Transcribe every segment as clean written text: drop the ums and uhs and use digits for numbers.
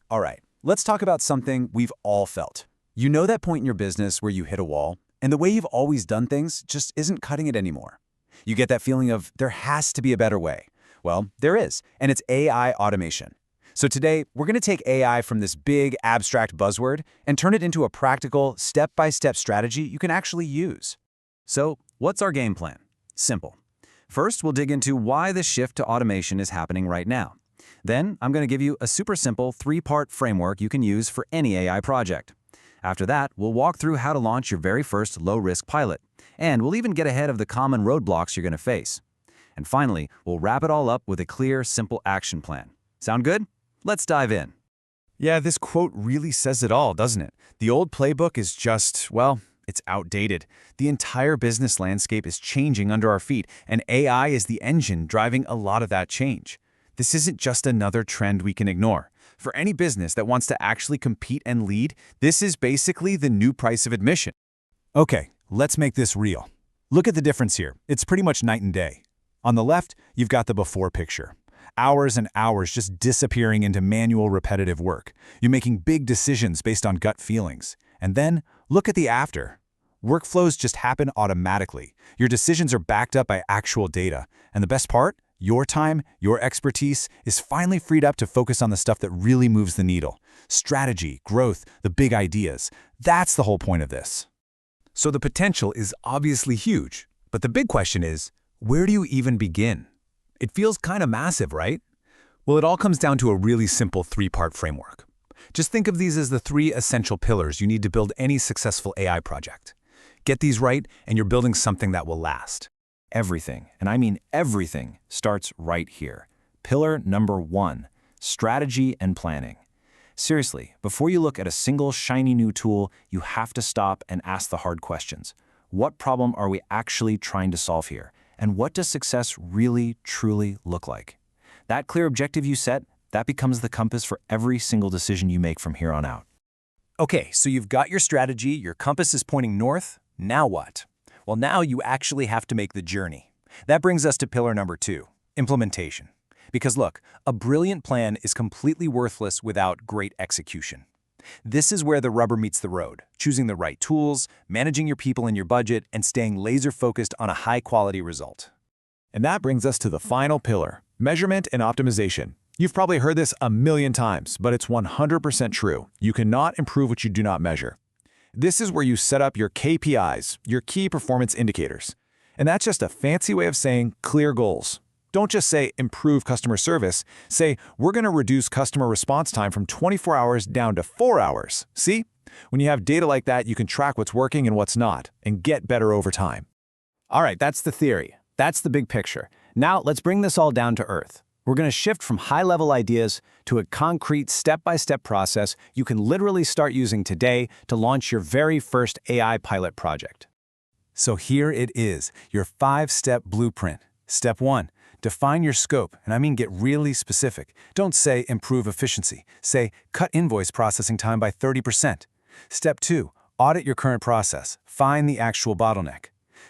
All right, let's talk about something we've all felt. You know that point in your business where you hit a wall, and the way you've always done things just isn't cutting it anymore. You get that feeling of there has to be a better way. Well, there is, and it's AI automation. So today, we're going to take AI from this big, abstract buzzword and turn it into a practical, step-by-step strategy you can actually use. So, what's our game plan? Simple. First, we'll dig into why the shift to automation is happening right now. Then, I'm going to give you a super simple 3-part framework you can use for any AI project. After that, we'll walk through how to launch your very first low-risk pilot, and we'll even get ahead of the common roadblocks you're going to face. And finally, we'll wrap it all up with a clear, simple action plan. Sound good? Let's dive in. Yeah, this quote really says it all, doesn't it? The old playbook is just, well, it's outdated. The entire business landscape is changing under our feet, and AI is the engine driving a lot of that change. This isn't just another trend we can ignore. For any business that wants to actually compete and lead, this is basically the new price of admission. Okay, let's make this real. Look at the difference here. It's pretty much night and day. On the left, you've got the before picture. Hours and hours just disappearing into manual repetitive work. You're making big decisions based on gut feelings. And then, look at the after. Workflows just happen automatically. Your decisions are backed up by actual data. And the best part? Your time, your expertise, is finally freed up to focus on the stuff that really moves the needle. Strategy, growth, the big ideas. That's the whole point of this. So the potential is obviously huge. But the big question is, where do you even begin? It feels kind of massive, right? Well, it all comes down to a really simple 3-part framework. Just think of these as the 3 essential pillars you need to build any successful AI project. Get these right, and you're building something that will last. Everything, and I mean everything, starts right here. Pillar number 1, strategy and planning. Seriously, before you look at a single shiny new tool, you have to stop and ask the hard questions. What problem are we actually trying to solve here? And what does success really, truly look like? That clear objective you set, that becomes the compass for every single decision you make from here on out. Okay, so you've got your strategy, your compass is pointing north. Now what? Well, now you actually have to make the journey. That brings us to pillar number 2, implementation. Because look, a brilliant plan is completely worthless without great execution. This is where the rubber meets the road, choosing the right tools, managing your people and your budget, and staying laser-focused on a high-quality result. And that brings us to the final pillar, measurement and optimization. You've probably heard this a million times, but it's 100% true. You cannot improve what you do not measure. This is where you set up your KPIs, your key performance indicators. And that's just a fancy way of saying clear goals. Don't just say improve customer service. Say, we're going to reduce customer response time from 24 hours down to 4 hours. See? When you have data like that, you can track what's working and what's not, and get better over time. All right, that's the theory. That's the big picture. Now, let's bring this all down to earth. We're going to shift from high-level ideas to a concrete step-by-step process you can literally start using today to launch your very first AI pilot project. So here it is, your 5-step blueprint. Step 1, define your scope, and I mean get really specific. Don't say improve efficiency. Say cut invoice processing time by 30%. Step 2, audit your current process. Find the actual bottleneck.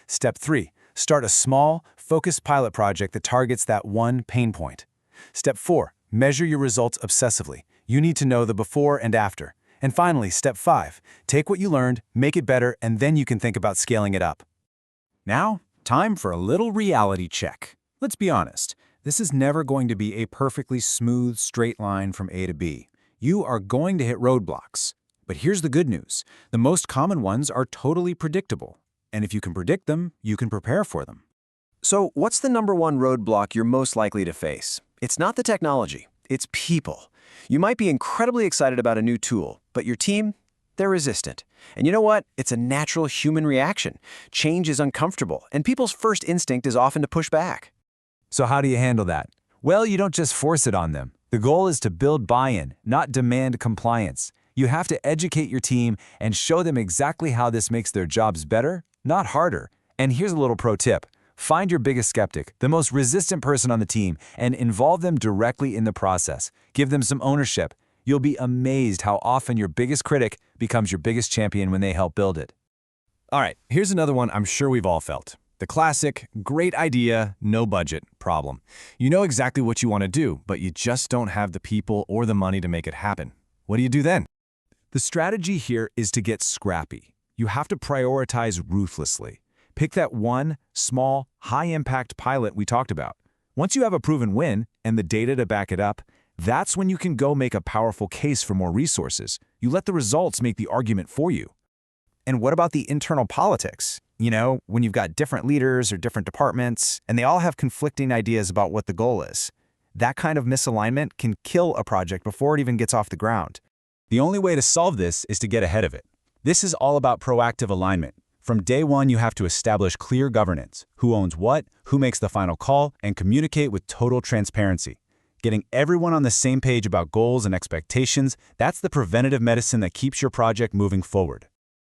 Step 3, start a small, focused pilot project that targets that one pain point. Step 4, measure your results obsessively. You need to know the before and after. And finally, step 5, take what you learned, make it better, and then you can think about scaling it up. Now, time for a little reality check. Let's be honest, this is never going to be a perfectly smooth, straight line from A to B. You are going to hit roadblocks. But here's the good news. The most common ones are totally predictable. And if you can predict them, you can prepare for them. So, what's the number 1 roadblock you're most likely to face? It's not the technology, it's people. You might be incredibly excited about a new tool, but your team, they're resistant. And you know what? It's a natural human reaction. Change is uncomfortable, and people's first instinct is often to push back. So how do you handle that? Well, you don't just force it on them. The goal is to build buy-in, not demand compliance. You have to educate your team and show them exactly how this makes their jobs better, not harder. And here's a little pro tip. Find your biggest skeptic, the most resistant person on the team, and involve them directly in the process. Give them some ownership. You'll be amazed how often your biggest critic becomes your biggest champion when they help build it. All right, here's another one I'm sure we've all felt. The classic, great idea, no budget problem. You know exactly what you want to do, but you just don't have the people or the money to make it happen. What do you do then? The strategy here is to get scrappy. You have to prioritize ruthlessly. Pick that one, small, high-impact pilot we talked about. Once you have a proven win and the data to back it up, that's when you can go make a powerful case for more resources. You let the results make the argument for you. And what about the internal politics? You know, when you've got different leaders or different departments, and they all have conflicting ideas about what the goal is. That kind of misalignment can kill a project before it even gets off the ground. The only way to solve this is to get ahead of it. This is all about proactive alignment. From day one, you have to establish clear governance, who owns what, who makes the final call, and communicate with total transparency. Getting everyone on the same page about goals and expectations, that's the preventative medicine that keeps your project moving forward.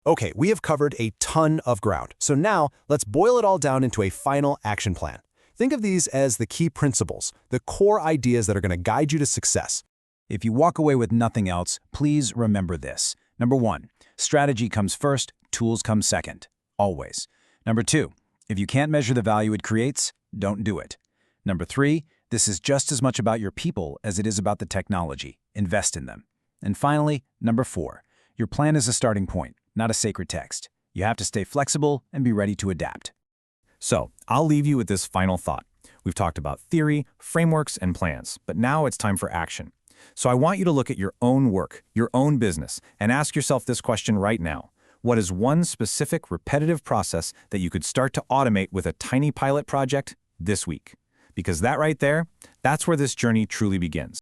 Okay, we have covered a ton of ground. So now let's boil it all down into a final action plan. Think of these as the key principles, the core ideas that are going to guide you to success. If you walk away with nothing else, please remember this. Number 1, strategy comes first, tools come second. Always. Number 2, if you can't measure the value it creates, don't do it. Number 3, this is just as much about your people as it is about the technology. Invest in them. And finally, number 4, your plan is a starting point, not a sacred text. You have to stay flexible and be ready to adapt. So, I'll leave you with this final thought. We've talked about theory, frameworks, and plans, but now it's time for action. So I want you to look at your own work, your own business, and ask yourself this question right now. What is one specific repetitive process that you could start to automate with a tiny pilot project this week? Because that right there, that's where this journey truly begins.